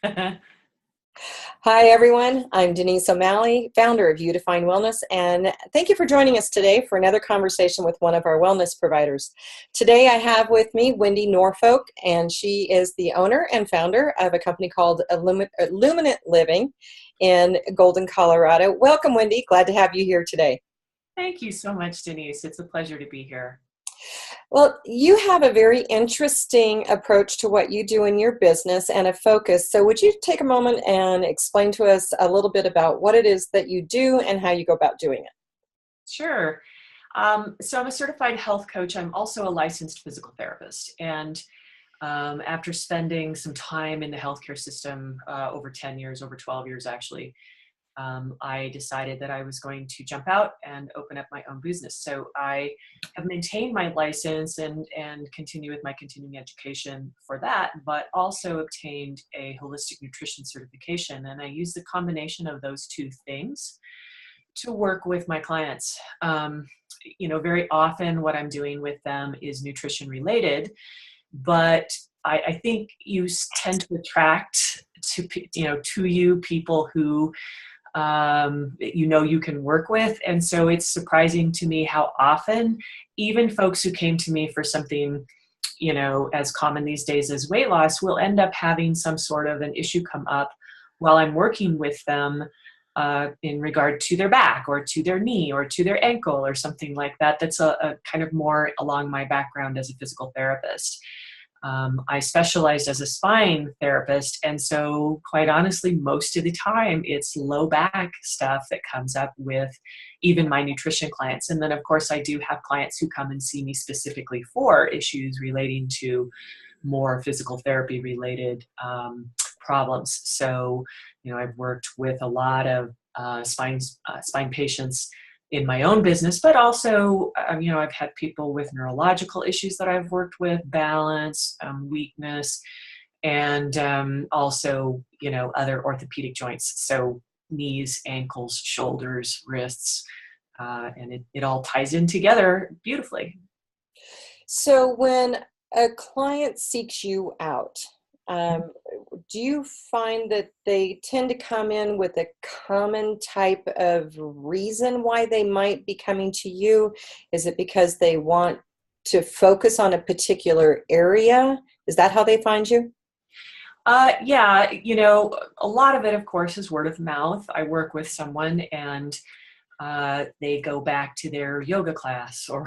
Hi, everyone. I'm Denise O'Malley, founder of You Define Wellness, and thank you for joining us today for another conversation with one of our wellness providers. Today, I have with me Wendy Norfolk, and she is the owner and founder of a company called Illuminant Living in Golden, Colorado. Welcome, Wendy. Glad to have you here today. Thank you so much, Denise. It's a pleasure to be here. Well, you have a very interesting approach to what you do in your business and a focus. So would you take a moment and explain to us a little bit about what it is that you do and how you go about doing it? Sure. So I'm a certified health coach. I'm also a licensed physical therapist. And after spending some time in the healthcare system, over 10 years, over 12 years actually, I decided that I was going to jump out and open up my own business. So I have maintained my license and continue with my continuing education for that, but also obtained a holistic nutrition certification. And I use the combination of those two things to work with my clients. Very often what I'm doing with them is nutrition related, but I think you tend to attract to you people who you can work with. And so it's surprising to me how often even folks who came to me for something, as common these days as weight loss, will end up having some sort of an issue come up while I'm working with them in regard to their back or to their knee or to their ankle or something like that. That's a kind of more along my background as a physical therapist. I specialized as a spine therapist, and so quite honestly, most of the time it's low back stuff that comes up with even my nutrition clients. And then of course I do have clients who come and see me specifically for issues relating to more physical therapy related problems. So, I've worked with a lot of spine patients in my own business, but also, I've had people with neurological issues that I've worked with, balance, weakness, and also, other orthopedic joints. So knees, ankles, shoulders, wrists, and it all ties in together beautifully. So when a client seeks you out, um, do you find that they tend to come in with a common type of reason why they might be coming to you? Is it because they want to focus on a particular area? Is that how they find you? Yeah, a lot of it, of course, is word of mouth. I work with someone and they go back to their yoga class or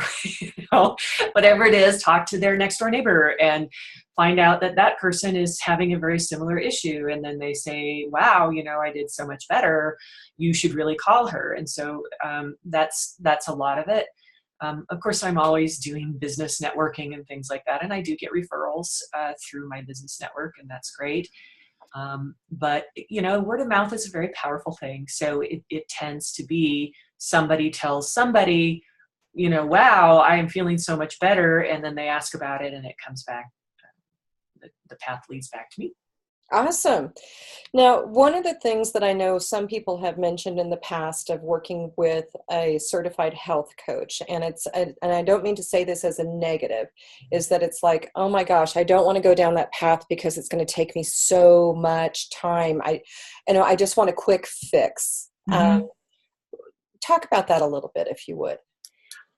whatever it is, talk to their next door neighbor and find out that that person is having a very similar issue. And then they say, wow, I did so much better. You should really call her. And so that's a lot of it. Of course, I'm always doing business networking and things like that. And I do get referrals through my business network, and that's great. But word of mouth is a very powerful thing. So it tends to be somebody tells somebody, wow, I am feeling so much better. And then they ask about it and it comes back. The path leads back to me. Awesome. Now, one of the things that I know some people have mentioned in the past of working with a certified health coach, and I don't mean to say this as a negative, is that it's like, oh my gosh, I don't want to go down that path because it's going to take me so much time. I just want a quick fix. Mm-hmm. Talk about that a little bit, if you would.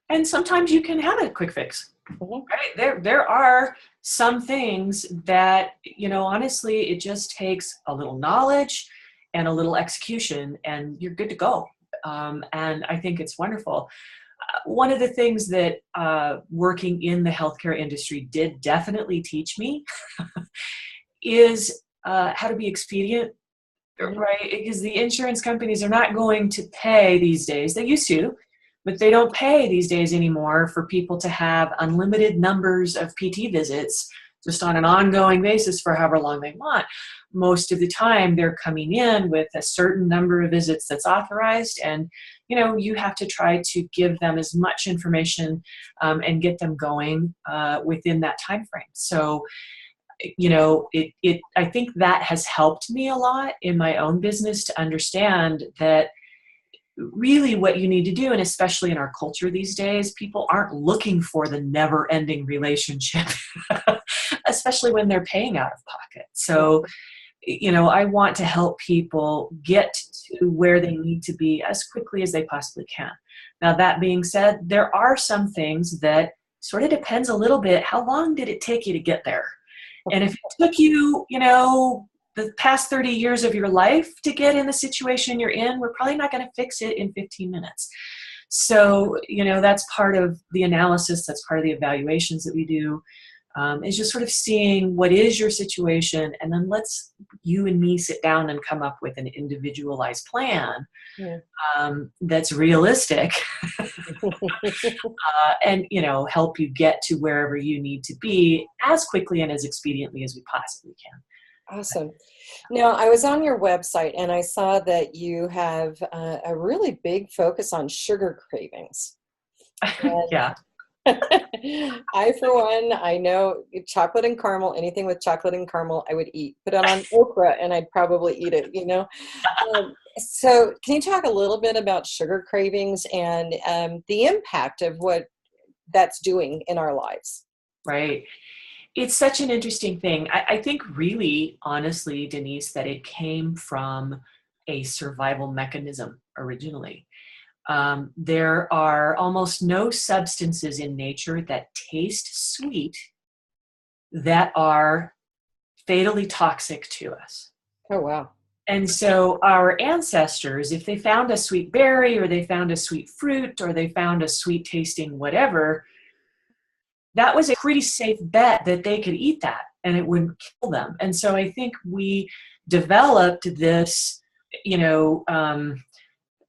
And sometimes you can have a quick fix. Mhm. Right? There are some things that, honestly, it just takes a little knowledge and a little execution and you're good to go. And I think it's wonderful. One of the things that working in the healthcare industry did definitely teach me is how to be expedient, Mhm. right? Because the insurance companies are not going to pay these days. They used to, but they don't pay these days anymore for people to have unlimited numbers of PT visits just on an ongoing basis for however long they want. Most of the time they're coming in with a certain number of visits that's authorized, and you have to try to give them as much information and get them going within that time frame. So I think that has helped me a lot in my own business to understand that really what you need to do, and especially in our culture these days, people aren't looking for the never-ending relationship, especially when they're paying out of pocket. So I want to help people get to where they need to be as quickly as they possibly can. Now, that being said, there are some things that sort of depends a little bit, how long did it take you to get there? And if it took you, the past 30 years of your life to get in the situation you're in, we're probably not going to fix it in 15 minutes. So, that's part of the analysis, that's part of the evaluations that we do, is just sort of seeing what is your situation, and then let's you and me sit down and come up with an individualized plan that's realistic and, help you get to wherever you need to be as quickly and as expediently as we possibly can. Awesome. Now, I was on your website and I saw that you have a really big focus on sugar cravings. Yeah. I, for one, I know chocolate and caramel, anything with chocolate and caramel, I would eat. Put it on okra and I'd probably eat it, So can you talk a little bit about sugar cravings and the impact of what that's doing in our lives? Right. It's such an interesting thing. I think really, honestly, Denise, that it came from a survival mechanism originally. There are almost no substances in nature that taste sweet that are fatally toxic to us. Oh, wow. And so our ancestors, if they found a sweet berry or they found a sweet fruit or they found a sweet tasting whatever, that was a pretty safe bet that they could eat that and it wouldn't kill them. And so I think we developed this,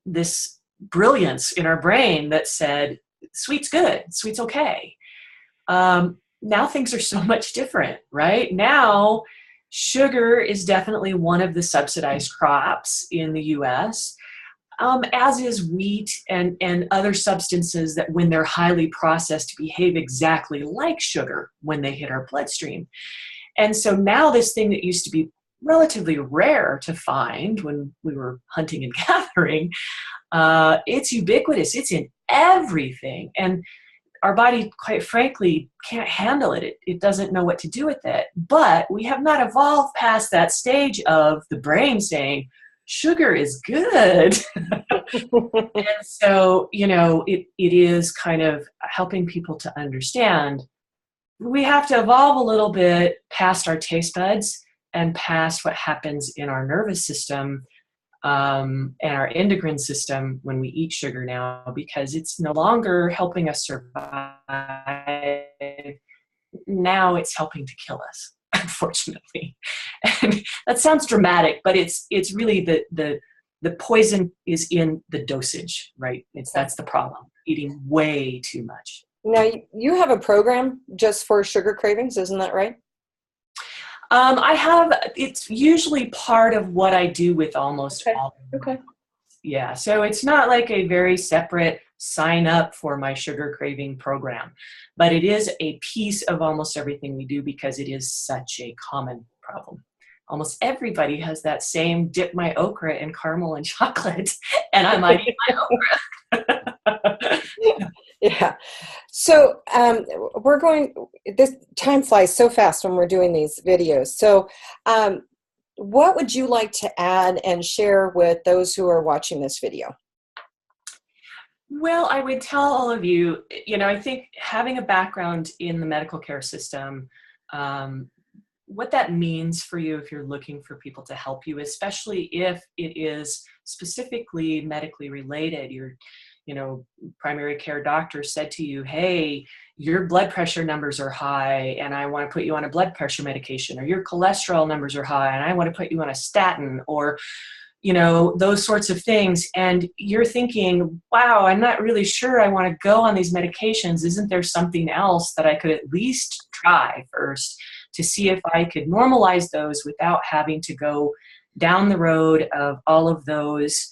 this brilliance in our brain that said, sweet's good, sweet's okay. Now things are so much different, right? Now, sugar is definitely one of the subsidized crops in the US, as is wheat and other substances that when they're highly processed behave exactly like sugar when they hit our bloodstream. And so now this thing that used to be relatively rare to find when we were hunting and gathering, it's ubiquitous. It's in everything. And our body, quite frankly, can't handle it. It doesn't know what to do with it. But we have not evolved past that stage of the brain saying, sugar is good. And so, it is kind of helping people to understand we have to evolve a little bit past our taste buds and past what happens in our nervous system and our endocrine system when we eat sugar now, because it's no longer helping us survive. Now it's helping to kill us, unfortunately. And that sounds dramatic, but it's really the poison is in the dosage, right? That's the problem, eating way too much. Now, you have a program just for sugar cravings, isn't that right? It's usually part of what I do with almost all of them. Yeah, so it's not like a very separate sign up for my sugar craving program, but it is a piece of almost everything we do because it is such a common problem. Almost everybody has that same dip my okra in caramel and chocolate, and I might eat my okra. Yeah. So this time flies so fast when we're doing these videos. So what would you like to add and share with those who are watching this video? Well, I would tell all of you, I think having a background in the medical care system, what that means for you if you're looking for people to help you, especially if it is specifically medically related. Your primary care doctor said to you, hey, your blood pressure numbers are high and I want to put you on a blood pressure medication, or your cholesterol numbers are high and I want to put you on a statin, or those sorts of things. And you're thinking, wow, I'm not really sure I want to go on these medications. Isn't there something else that I could at least try first to see if I could normalize those without having to go down the road of all of those,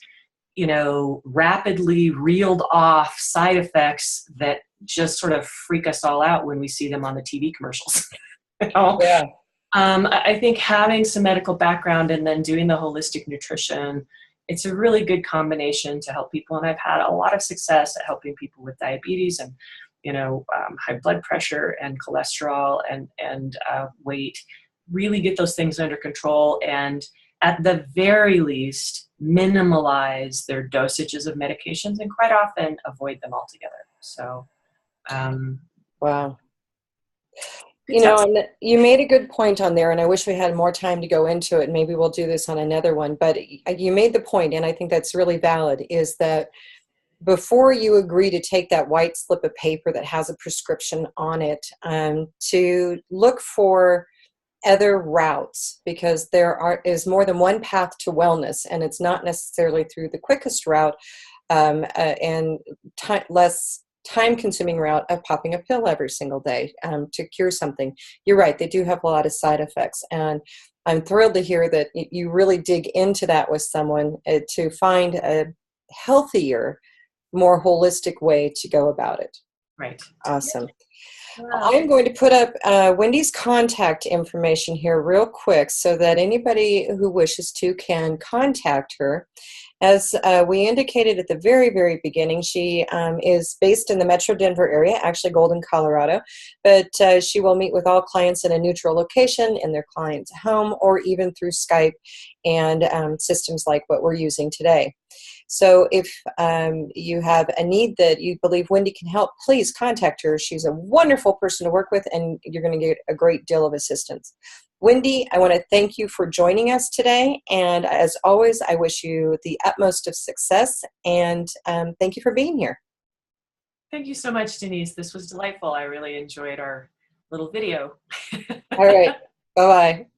rapidly reeled off side effects that just sort of freak us all out when we see them on the TV commercials. Yeah. I think having some medical background and then doing the holistic nutrition, it's a really good combination to help people. And I've had a lot of success at helping people with diabetes and, high blood pressure and cholesterol and weight. really get those things under control, and at the very least, minimalize their dosages of medications, and quite often avoid them altogether. So, Wow. good stuff. And you made a good point on there, and I wish we had more time to go into it. Maybe we'll do this on another one, but you made the point, and I think that's really valid, is that before you agree to take that white slip of paper that has a prescription on it, to look for other routes, because is more than one path to wellness, and it's not necessarily through the quickest route, and less time-consuming route of popping a pill every single day to cure something. You're right, they do have a lot of side effects, and I'm thrilled to hear that you really dig into that with someone to find a healthier, more holistic way to go about it. Right. Awesome. Wow. I'm going to put up Wendy's contact information here real quick so that anybody who wishes to can contact her. As we indicated at the very, very beginning, she is based in the Metro Denver area, actually Golden, Colorado, but she will meet with all clients in a neutral location, in their client's home, or even through Skype and systems like what we're using today. So if you have a need that you believe Wendy can help, please contact her. She's a wonderful person to work with, and you're going to get a great deal of assistance. Wendy, I want to thank you for joining us today, and as always, I wish you the utmost of success, and thank you for being here. Thank you so much, Denise. This was delightful. I really enjoyed our little video. All right. Bye-bye.